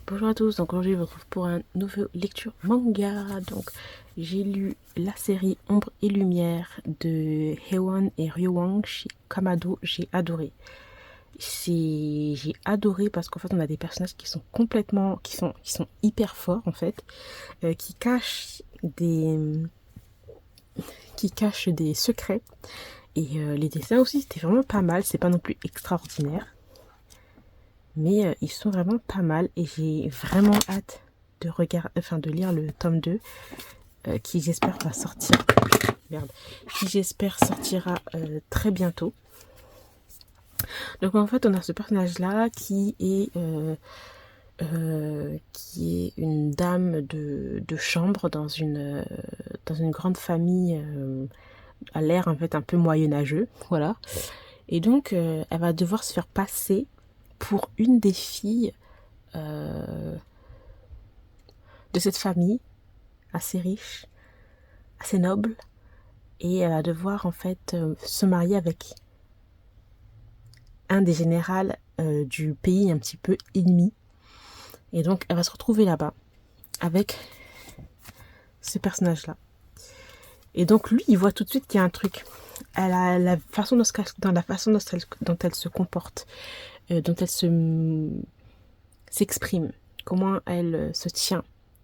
Bonjour à tous, donc aujourd'hui je vous retrouve pour une nouvelle lecture manga. Donc j'ai lu la série Ombre et Lumière de Hewon et Ryowang chez Kamado. J'ai adoré. J'ai adoré parce qu'en fait on a des personnages qui sont complètement, qui sont hyper forts en fait, qui cachent des secrets. Et les dessins aussi c'était vraiment pas mal, c'est pas non plus extraordinaire. Mais ils sont vraiment pas mal et j'ai vraiment hâte de de lire le tome 2 qui j'espère va sortir. Merde. Qui j'espère sortira très bientôt. Donc en fait on a ce personnage là qui est une dame de chambre dans une grande famille à l'air en fait un peu moyenâgeux, voilà. Et donc elle va devoir se faire passer pour une des filles de cette famille assez riche, assez noble, et elle va devoir en fait se marier avec un des généraux du pays un petit peu ennemi. Et donc elle va se retrouver là-bas avec ce personnage-là. Et donc lui, il voit tout de suite qu'il y a un truc. Elle a la façon dans la façon dont elle se comporte, dont elle s'exprime, comment elle se tient.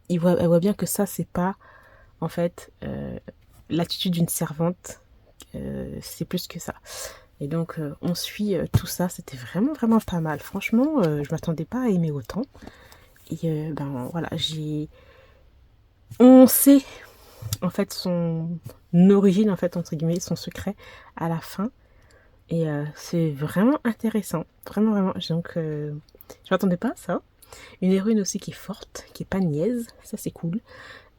Elle voit bien que ça, c'est pas en fait l'attitude d'une servante, c'est plus que ça. Et donc on suit tout ça, c'était vraiment vraiment pas mal. Franchement, je m'attendais pas à aimer autant. Et ben voilà, on sait en fait son origine en fait entre guillemets, son secret à la fin. Et c'est vraiment intéressant, vraiment vraiment. Donc je m'attendais pas à ça. Une héroïne aussi qui est forte, qui est pas niaise, ça c'est cool.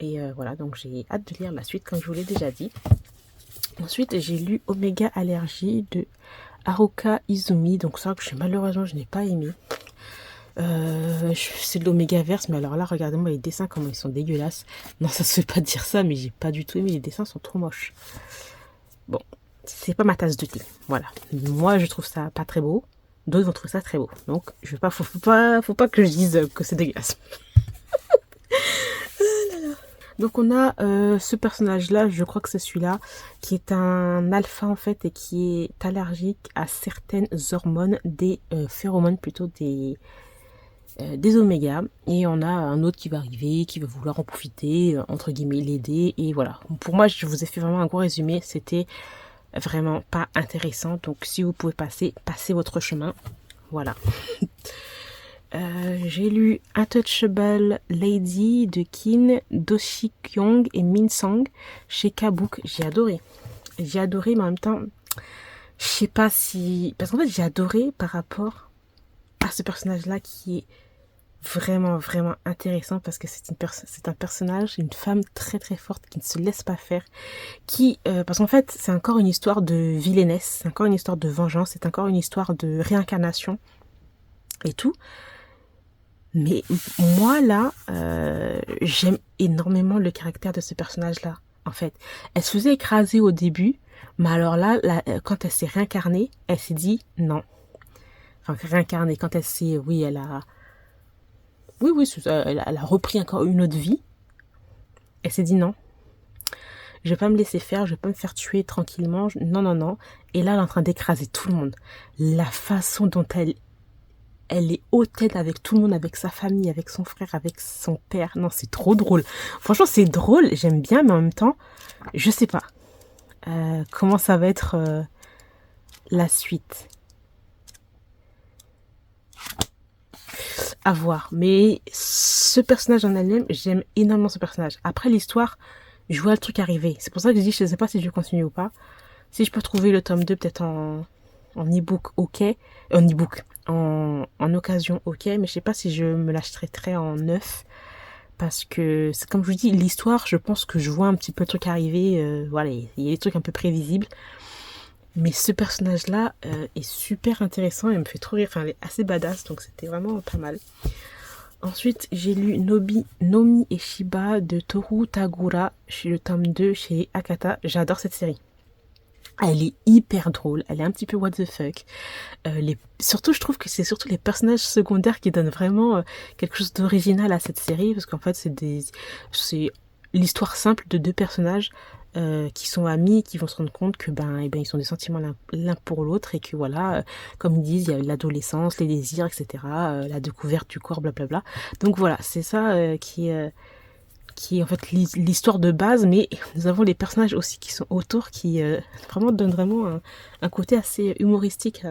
Et voilà, donc j'ai hâte de lire la suite comme je vous l'ai déjà dit. Ensuite, j'ai lu Omega Allergie de Haruka Izumi. Donc ça, malheureusement, je n'ai pas aimé. C'est de l'Omega Verse, mais alors là, regardez-moi les dessins, comment ils sont dégueulasses. Non, ça se fait pas dire ça, mais j'ai pas du tout aimé. Les dessins sont trop moches. Bon, c'est pas ma tasse de thé. Voilà. Moi, je trouve ça pas très beau. D'autres vont trouver ça très beau. Donc, faut pas que je dise que c'est dégueulasse. Donc on a ce personnage-là, je crois que c'est celui-là, qui est un alpha en fait et qui est allergique à certaines hormones, des phéromones plutôt des omégas. Et on a un autre qui va arriver, qui va vouloir en profiter, entre guillemets l'aider. Et voilà. Pour moi, je vous ai fait vraiment un gros résumé. C'était vraiment pas intéressant. Donc si vous pouvez passez votre chemin. Voilà. J'ai lu Untouchable Lady de Kin, Do-sik-young et Min Sang chez Kabook. J'ai adoré. J'ai adoré, mais en même temps, je sais pas si... Parce qu'en fait, j'ai adoré par rapport à ce personnage-là qui est vraiment, vraiment intéressant parce que c'est un personnage, une femme très, très forte qui ne se laisse pas faire. Parce qu'en fait, c'est encore une histoire de vilainesse, c'est encore une histoire de vengeance, c'est encore une histoire de réincarnation et tout. Mais moi là, j'aime énormément le caractère de ce personnage-là. En fait, elle se faisait écraser au début, mais alors là, quand elle s'est réincarnée, elle s'est dit non. Enfin, réincarnée, quand elle s'est, oui, oui, c'est ça, elle a repris encore une autre vie. Elle s'est dit non, je vais pas me laisser faire, je vais pas me faire tuer tranquillement. Non, non, non. Et là, elle est en train d'écraser tout le monde. La façon dont elle est hautaine avec tout le monde, avec sa famille, avec son frère, avec son père. Non, c'est trop drôle. Franchement, c'est drôle, j'aime bien, mais en même temps, je sais pas comment ça va être la suite. À voir. Mais ce personnage en elle-même, j'aime énormément ce personnage. Après l'histoire, je vois le truc arriver. C'est pour ça que je dis, je sais pas si je vais continuer ou pas. Si je peux trouver le tome 2 peut-être en e-book, ok. En e-book, en occasion, ok. Mais je sais pas si je me l'achèterai en neuf. Parce que, c'est comme je vous dis, l'histoire, je pense que je vois un petit peu le truc arriver. Voilà, il y a des trucs un peu prévisibles. Mais ce personnage-là est super intéressant et me fait trop rire. Enfin, elle est assez badass, donc c'était vraiment pas mal. Ensuite, j'ai lu Nomi et Shiba de Toru Tagura, chez le tome 2 chez Akata. J'adore cette série. Elle est hyper drôle, elle est un petit peu what the fuck. Surtout, je trouve que c'est surtout les personnages secondaires qui donnent vraiment quelque chose d'original à cette série, parce qu'en fait, c'est l'histoire simple de deux personnages qui sont amis, qui vont se rendre compte que ils ont des sentiments l'un pour l'autre et que voilà, comme ils disent, il y a l'adolescence, les désirs, etc., la découverte du corps, blablabla. Donc voilà, c'est ça qui est en fait l'histoire de base, mais nous avons les personnages aussi qui sont autour qui vraiment donnent vraiment un côté assez humoristique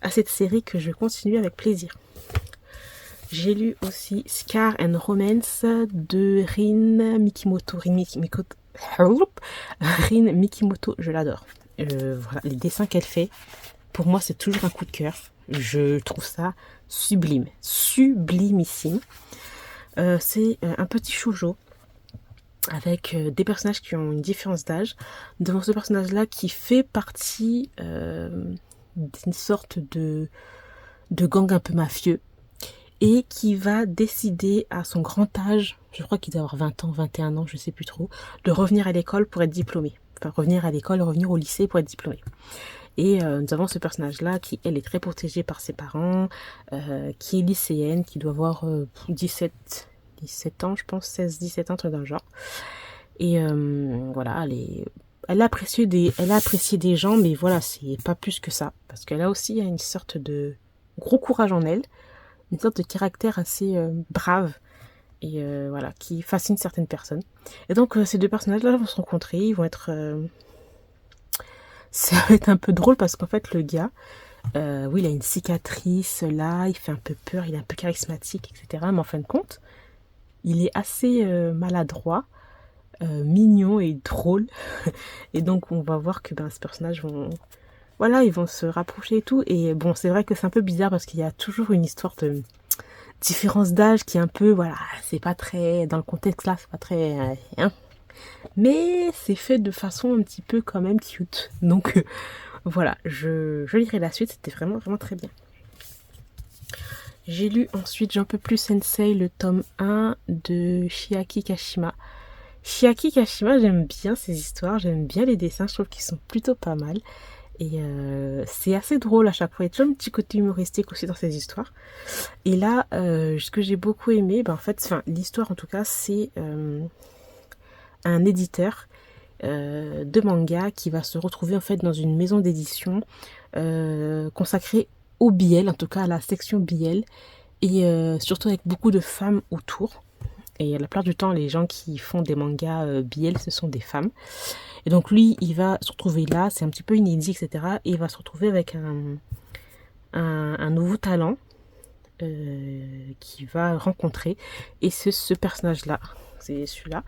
à cette série que je continue avec plaisir. J'ai lu aussi Scar and Romance de Rin Mikimoto. Rin Mikimoto, je l'adore. Voilà, les dessins qu'elle fait, pour moi c'est toujours un coup de cœur. Je trouve ça sublime, sublimissime. C'est un petit shoujo avec des personnages qui ont une différence d'âge. Devant ce personnage-là qui fait partie d'une sorte de gang un peu mafieux et qui va décider à son grand âge, je crois qu'il doit avoir 20 ans, 21 ans, je sais plus trop, de revenir à l'école pour être diplômé. Enfin, revenir à l'école, revenir au lycée pour être diplômé. Et nous avons ce personnage-là qui, elle, est très protégée par ses parents, qui est lycéenne, qui doit avoir 17 ans, je pense, 16-17 ans, truc dans le genre. Et voilà, elle a apprécié des gens, mais voilà, c'est pas plus que ça. Parce qu'elle a aussi une sorte de gros courage en elle, une sorte de caractère assez brave, et voilà, qui fascine certaines personnes. Et donc, ces deux personnages-là vont se rencontrer, ils vont être... ça va être un peu drôle parce qu'en fait, le gars, oui, il a une cicatrice là, il fait un peu peur, il est un peu charismatique, etc. Mais en fin de compte, il est assez maladroit, mignon et drôle. Et donc, on va voir que ces personnages vont... Voilà, ils vont se rapprocher et tout. Et bon, c'est vrai que c'est un peu bizarre parce qu'il y a toujours une histoire de différence d'âge qui est un peu... Voilà, c'est pas très... Dans le contexte là, c'est pas très... mais c'est fait de façon un petit peu quand même cute. Donc voilà, je lirai la suite, c'était vraiment vraiment très bien. J'ai lu ensuite J'en peux plus Sensei, le tome 1 de Chiaki Kashima. Chiaki Kashima, j'aime bien ses histoires, j'aime bien les dessins, je trouve qu'ils sont plutôt pas mal. Et c'est assez drôle à chaque fois, il y a toujours un petit côté humoristique aussi dans ces histoires. Et là, ce que j'ai beaucoup aimé, en fait, l'histoire en tout cas, c'est... un éditeur de manga qui va se retrouver en fait dans une maison d'édition consacrée au BL, en tout cas à la section BL, et surtout avec beaucoup de femmes autour. Et la plupart du temps, les gens qui font des mangas BL, ce sont des femmes. Et donc lui, il va se retrouver là, c'est un petit peu inédit, etc. Et il va se retrouver avec un nouveau talent qu'il va rencontrer. Et c'est ce personnage-là, c'est celui-là.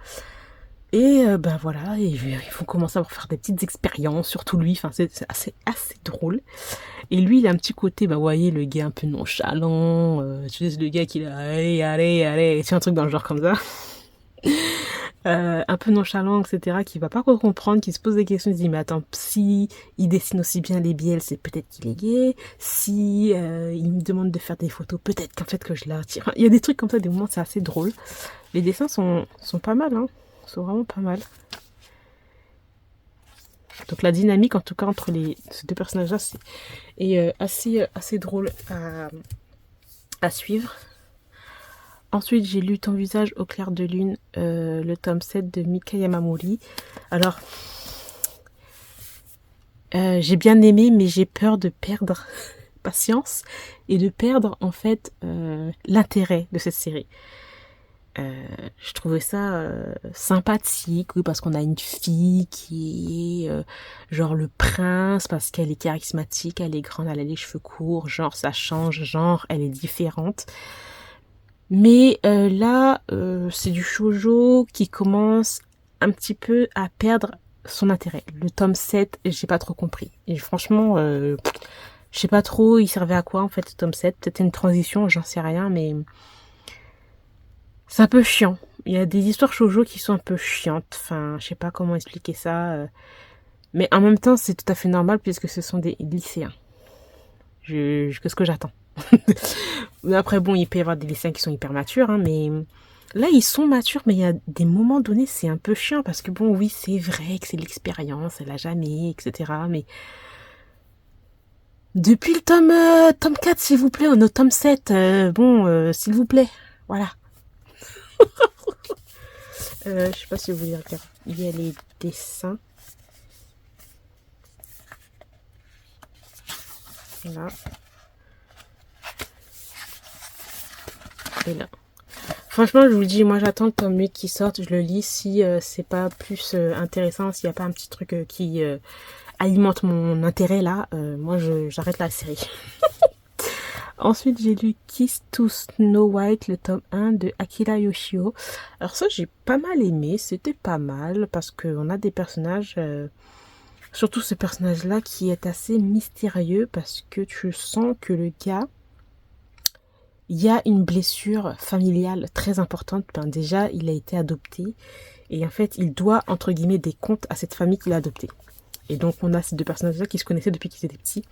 Et voilà, et ils vont commencer à faire des petites expériences, surtout lui, c'est assez drôle. Et lui, il a un petit côté, vous voyez, le gars un peu nonchalant, tu sais, le gars qui est là, allez, c'est un truc dans le genre comme ça. Un peu nonchalant, etc., qui va pas comprendre, qui se pose des questions, il se dit, mais attends, si il dessine aussi bien les bielles, c'est peut-être qu'il est gay, si il me demande de faire des photos, peut-être qu'en fait que je l'attire. Enfin, il y a des trucs comme ça, des moments, c'est assez drôle. Les dessins sont pas mal, hein. Sont vraiment pas mal. Donc la dynamique en tout cas entre ces deux personnages là est assez drôle à suivre. Ensuite j'ai lu Ton visage au clair de lune, le tome 7 de Mika Yamamori. Alors j'ai bien aimé, mais j'ai peur de perdre patience et de perdre en fait l'intérêt de cette série. Je trouvais ça sympathique, oui, parce qu'on a une fille qui est genre le prince, parce qu'elle est charismatique, elle est grande, elle a les cheveux courts, genre ça change, genre elle est différente. Mais là, c'est du shoujo qui commence un petit peu à perdre son intérêt. Le tome 7, j'ai pas trop compris. Et franchement, je sais pas trop, il servait à quoi en fait ce tome 7. Peut-être une transition, j'en sais rien, mais... c'est un peu chiant. Il y a des histoires shoujo qui sont un peu chiantes. Enfin, je sais pas comment expliquer ça. Mais en même temps, c'est tout à fait normal puisque ce sont des lycéens. Qu'est-ce que j'attends? Mais après, bon, il peut y avoir des lycéens qui sont hyper matures, hein, mais là, ils sont matures, mais il y a des moments donnés, c'est un peu chiant parce que bon, oui, c'est vrai que c'est l'expérience, elle a jamais, etc. Mais depuis le tome 4, s'il vous plaît, on est au tome 7, s'il vous plaît, voilà. Je sais pas si vous voulez regarder. Il y a les dessins. Là. Et là. Franchement, je vous dis, moi j'attends le tome 8 qui sorte, je le lis si c'est pas plus intéressant, s'il n'y a pas un petit truc qui alimente mon intérêt là, moi j'arrête la série. Ensuite, j'ai lu Kiss to Snow White, le tome 1 de Akira Yoshio. Alors ça, j'ai pas mal aimé, c'était pas mal parce qu'on a des personnages, surtout ce personnage-là qui est assez mystérieux parce que tu sens que le gars, il y a une blessure familiale très importante. Ben déjà, il a été adopté et en fait, il doit, entre guillemets, des comptes à cette famille qu'il a adoptée. Et donc, on a ces deux personnages-là qui se connaissaient depuis qu'ils étaient petits.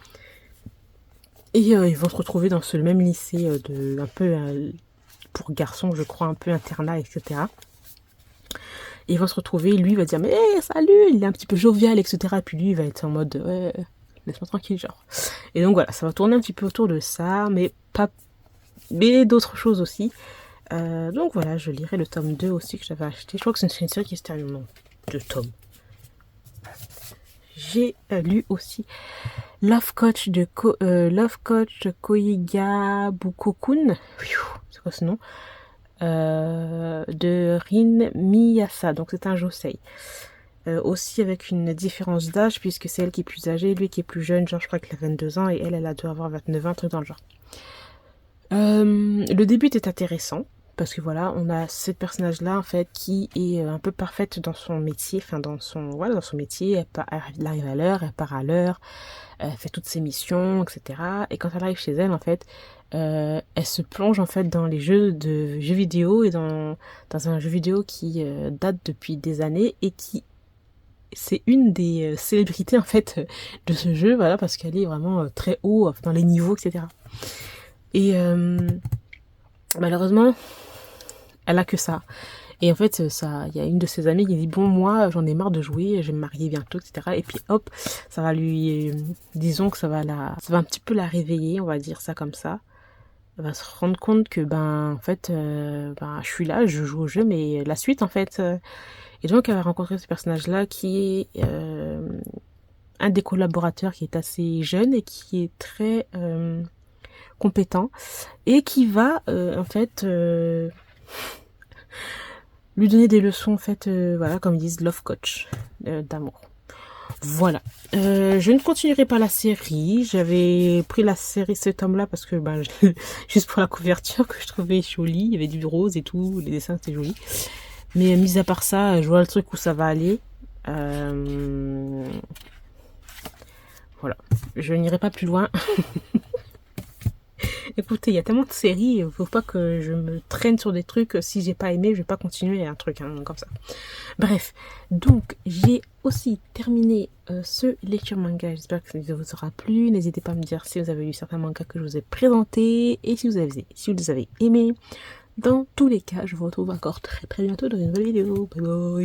Et ils vont se retrouver dans ce même lycée un peu pour garçons, je crois, un peu internat, etc. Et ils vont se retrouver, lui va dire mais hey, salut, il est un petit peu jovial, etc. Et puis lui il va être en mode ouais, laisse-moi tranquille, genre. Et donc voilà, ça va tourner un petit peu autour de ça, mais d'autres choses aussi. Donc voilà, je lirai le tome 2 aussi que j'avais acheté. Je crois que c'est une série qui se termine en 2 tomes. J'ai lu aussi Love Coach Koiga Bukokun. C'est quoi ce nom? De Rin Miyasa. Donc c'est un josei. Aussi avec une différence d'âge puisque c'est elle qui est plus âgée, lui qui est plus jeune, genre je crois qu'il a 22 ans et elle a dû avoir 29 ans, un truc dans le genre. Le début est intéressant parce que voilà, on a ce personnage-là en fait qui est un peu parfaite dans son métier, enfin dans son métier, elle arrive à l'heure, elle part à l'heure, elle fait toutes ses missions, etc. Et quand elle arrive chez elle en fait, elle se plonge en fait dans les jeux vidéo et dans un jeu vidéo qui date depuis des années et qui c'est une des célébrités en fait de ce jeu, voilà, parce qu'elle est vraiment très haut dans les niveaux, etc. Et malheureusement, elle a que ça. Et en fait, il y a une de ses amies qui dit bon, moi, j'en ai marre de jouer, je vais me marier bientôt, etc. Et puis hop, ça va lui, disons que ça va un petit peu la réveiller, on va dire ça comme ça. Elle va se rendre compte que en fait, je suis là, je joue au jeu, mais la suite en fait. Et donc, elle va rencontrer ce personnage-là qui est un des collaborateurs qui est assez jeune et qui est très compétent et qui va en fait lui donner des leçons en fait voilà, comme ils disent, love coach d'amour. Voilà. Je ne continuerai pas la série. J'avais pris la série, cet homme-là, parce que juste pour la couverture que je trouvais jolie, il y avait du rose et tout, les dessins c'était joli. Mais mis à part ça, je vois le truc où ça va aller. Voilà. Je n'irai pas plus loin. Écoutez, il y a tellement de séries, il faut pas que je me traîne sur des trucs. Si j'ai pas aimé, je vais pas continuer un truc comme ça. Bref, donc j'ai aussi terminé ce lecture manga. J'espère que ça vous aura plu. N'hésitez pas à me dire si vous avez lu certains mangas que je vous ai présentés et si vous avez aimé. Dans tous les cas, je vous retrouve encore très très bientôt dans une nouvelle vidéo. Bye bye.